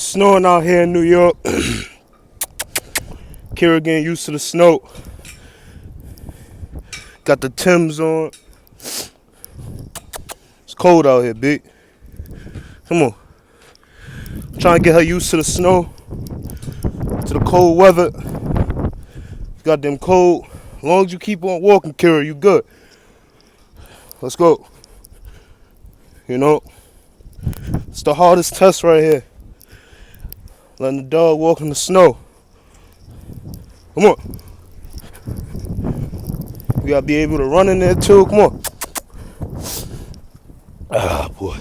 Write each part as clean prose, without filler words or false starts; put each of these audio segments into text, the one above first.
Snowing out here in New York. Kira getting used to the snow. Got the Timbs on. It's cold out here, big. Come on. I'm trying to get her used to the snow, to the cold weather. It's goddamn cold. As long as you keep on walking, Kira, you good. Let's go. You know, it's the hardest test right here. Letting the dog walk in the snow. Come on. You gotta be able to run in there too. Come on. Ah, boy.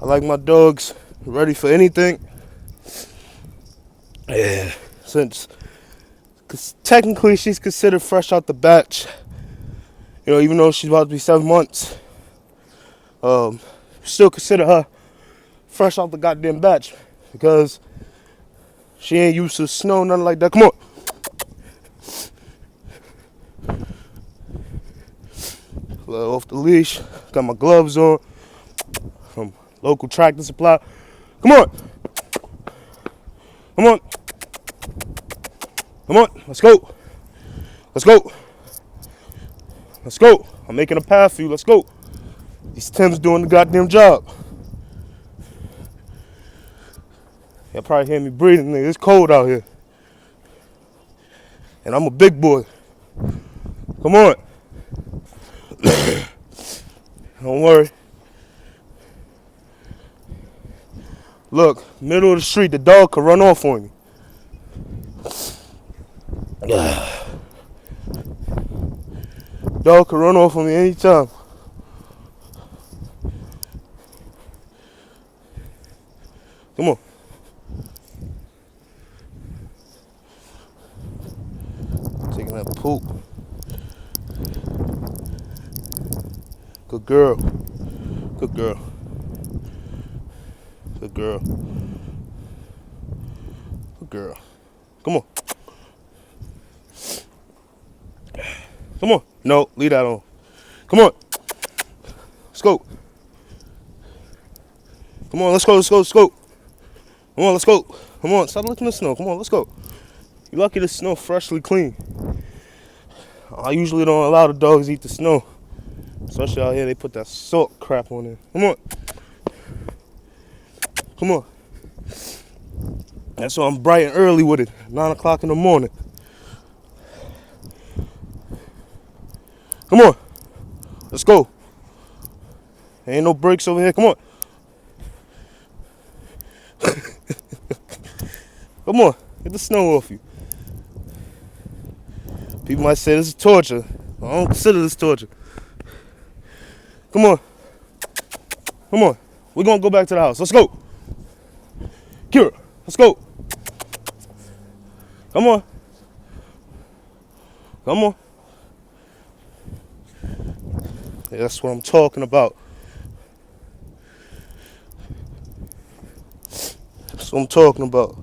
I like my dogs ready for anything. Yeah, cause technically she's considered fresh out the batch. You know, even though she's about to be 7 months, still consider her fresh out the goddamn batch because she ain't used to snow, nothing like that. Come on. Off the leash, got my gloves on from local Tractor Supply. Come on. Come on. Come on. Let's go. Let's go. Let's go. I'm making a path for you. Let's go. These Timbs doing the goddamn job. Y'all probably hear me breathing, nigga. It's cold out here. And I'm a big boy. Come on. Don't worry. Look, middle of the street, the dog could run off on you. Dog could run off on me anytime. Come on. Taking that poop. Good girl. Good girl. Good girl. Good girl. Come on. Come on. No, leave that on. Come on. Let's go. Come on, let's go, let's go, let's go. Come on, let's go. Come on, stop looking at the snow. Come on, let's go. You're lucky the snow freshly clean. I usually don't allow the dogs to eat the snow. Especially out here, they put that salt crap on there. Come on. Come on. That's why I'm bright and early with it. 9 o'clock in the morning. Come on. Let's go. Ain't no brakes over here. Come on. Come on. Get the snow off you. People might say this is torture. I don't consider this torture. Come on. Come on. We're going to go back to the house. Let's go. Kira, let's go. Come on. Come on. Yeah, that's what I'm talking about. That's what I'm talking about.